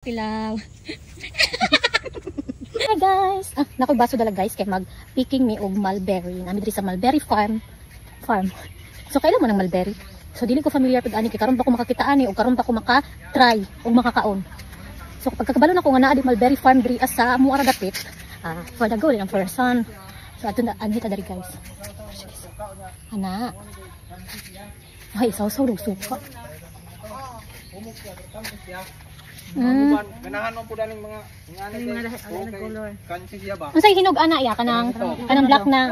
Pilaw. Hi guys. Nakoy baso dala guys kay mag picking me og mulberry. Nami diri sa mulberry farm. So kailan mo ng mulberry? So dili ko familiar pud ani kay karon pa ko makakita ani o karon pa ko maka-try og makakaon. So pagkakabalo na ko nga naa di mulberry farm diri sa amo ara dapit. For the goal ang person. So ato na anhita dari guys. Ana. Ay, saw-saw og suka. Ganahan mo po daling mga color. Kansi siya ba? Unsay hinog ana ya kanang black na.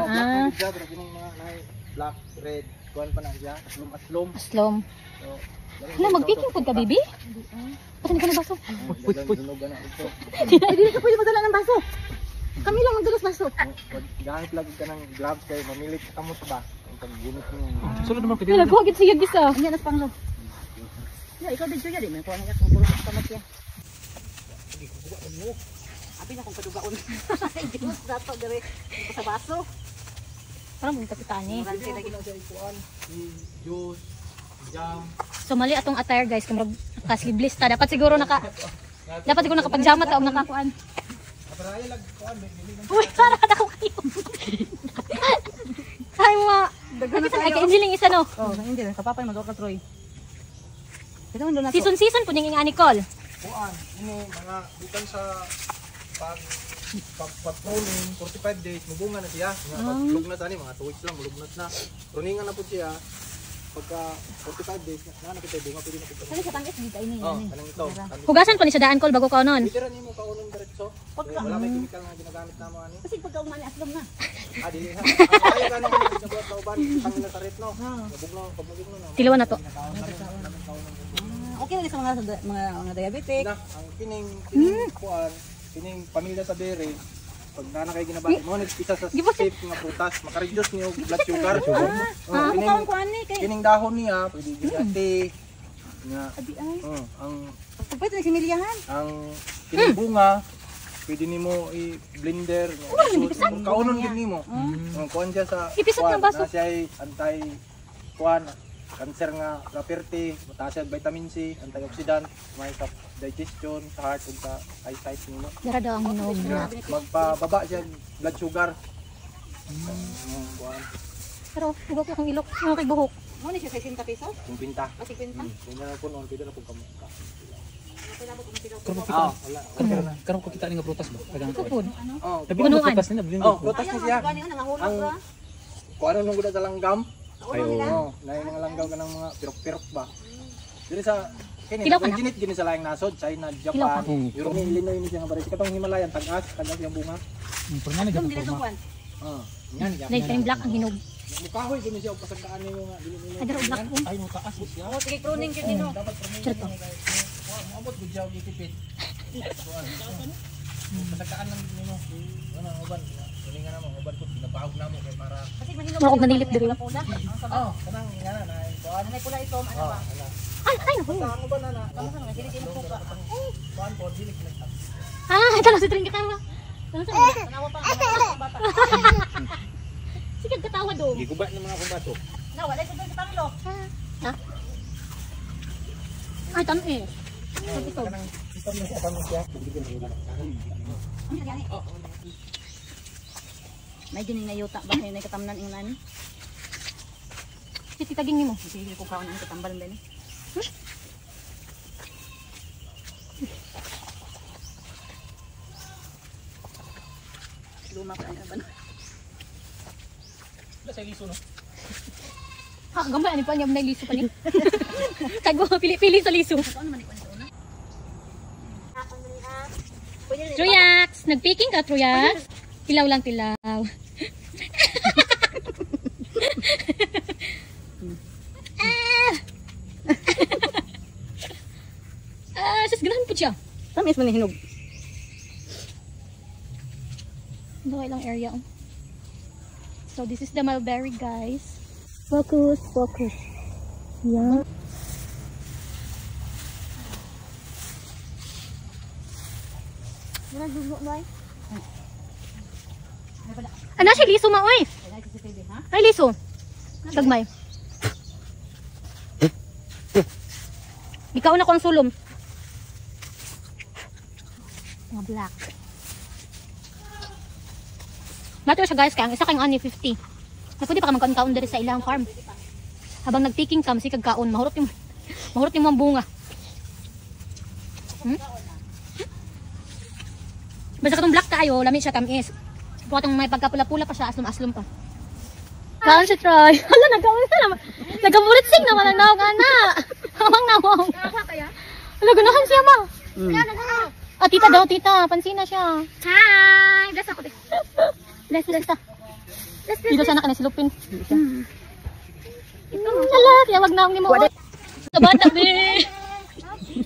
Black, red, kuan pa na siya. Aslom. Hala magpicking pud ka bibi? Pati ka na baso. Dili ka pwede magdala ng baso. Kami lang magdalas baso. Gamit lagi ka ng gloves kay mamilit ka kamot ba? Pag ginit mo. Sulod naman pwede. Wala ko gid siya gisa. Anya nas panglo. Ya, ikaw din siya di man ko nga kung puro sa kamot ya. Abi na kung padugaon. Juice dato dire sa baso. Parang mong kapitani. Juice, jam. So mali atong attire guys, kung kasliblista dapat siguro nakapag-jama ta og nakakuan. Uy, para ka ko kayo. Ay mo. Ay ka engineering isa no. Oh, engineering kapapay magka Troy. Season po ning Nicole. Kuan, ini mga bukan sa pag-pruning 45 days mubunga na siya. Pag-lug na tani mga 2 weeks lang mulugnat na. Pruningan na pud siya. Pagka 45 days na nakita bunga pwede na pud. Kani sa tangis gid ini. Oh, kanang ito. Hugasan pa ni sa daan kol bago ka noon. Bitiran nimo kaunon diretso. Wala may chemical nga ginagamit namo ani. Kasi pagka umani aslom na. Dili ha. Ay ka nang ginabuhat na uban tangin na tarit no. Nabugno pagmugno na. Tilawan na to. Okay na sa mga diabetic. Ang kining kuan, kining pamilya sa bere, pag nana kay ginabati mo nagpisa sa safe nga prutas, maka-reduce niyo blood sugar. Kining dahon niya, pwede giyate. Nga. Ang pwede na similyahan. Ang kining bunga, pwede nimo i-blender. Kaunon gid nimo. Kuan siya sa ipisat ng baso. Siya ay anti kuan cancer nga property, mataas ang vitamin C, antioxidant, may sa digestion, sa heart, ug sa eyesight nimo. Dara daw ang hinog. Magpababa siya blood sugar. Pero huwag ko akong ilok, mga kay buhok. Mo ni siya 60 pesos? Kung pinta. 50. Kanya na po noon, pwede na po kamo. Karon ko kita nga prutas ba? Kapod. Oh, prutas nila, prutas na siya. Ang kuan nung guda sa langgam. Ay oo. Naay mga langgaw kanang mga pirok-pirok ba. Dili sa kini originate gini sa laing nasod, China, Japan, Europe, Illinois ni siya nga bari. Katong Himalayan tagas yung bunga. Pernah ni gamit ko. Yan. Like kaning black ang hinog. Mukahoy gini siya pasagdaan niyo nga dili nila. Adara black ko. Ay mo taas siya. Oh, sige pruning gid nino. Dapat pruning. Certo. Moabot gud siya gitipid. Pasagdaan lang nimo. Ano uban? Kuningan namo uban ko pinabahog namo kay para Kasi mahinog. Mura kog nanilit diri. kanang ngana na kuan. Anay pula ito, ano ba? Ay naku. Ano ba na? Kamu sa dili din ko ka. Kuan po dili kita. Ito na si Tring kita nga. Tanawa pa ang bata. Sige katawa do. Giguba ng mga kumbato. Na wala ko sa panglo. Ha? Ay tan eh. Ito mo sa kamo siya. May gining nayuta ba may katamnan ingnan? Titaging nimo. Sige ko kaon ang katambal din. Luma pa ano ba? Sa liso no. Ha, gamay ani pa niya na liso pa ni. Kago pili sa liso. Ano man ikon una? Truyax, nagpicking ka Truyax? Tilaw lang tilaw. Sus ganahan po siya. Tamis man hinog. Daway lang area. So this is the mulberry guys. Focus. Yan. Ano siya liso ma oy? Ay liso. Sagmay. Ikaw na ko ang sulom. Mga black. Mato siya guys, kaya ang isa kayong ani 50. Na pwede pa ka magkaon-kaon diri sa ilang farm. Habang nag-picking ka, masikag kaon, mahurot yung mga bunga. Basta katong black kayo, lami siya tamis. Kung katong may pagkapula-pula pa siya, aslom-aslom pa. Kaon si Troy. Hala, nagkamuritsing naman ang naong ana. Hamang nawang. Hala, ganahan siya ma. Ah, tita daw, tita. Pansina siya. Hi! Bless ako. Bless ta. Dito sana ka na silupin. Hala, kaya wag naong ni mo. Sa bata, be.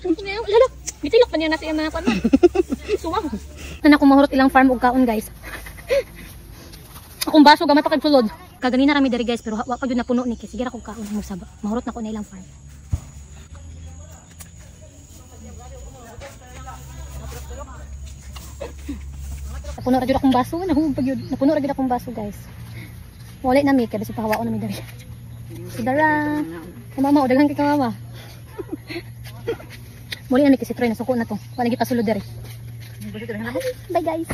Hala, bitilok pa niya na siya mga panon. Suwang. Nan ako mahurot ilang farm og kaon, guys. Akong baso gamay pa kag sulod. Kagani na rami diri guys, pero wa pa jud napuno ni kay sige ra kog kaon mo saba. Mahurot na ko na ilang farm. Napuno ra jud akong baso, nahubog pa jud. Napuno ra jud akong baso, guys. Wala na mi kay basi pahawaon na mi diri. Sidara. Mama, daghan kay ka mama. Muli na mi kay si Troy nasuko na to. Wala gi pasulod diri. Bye guys.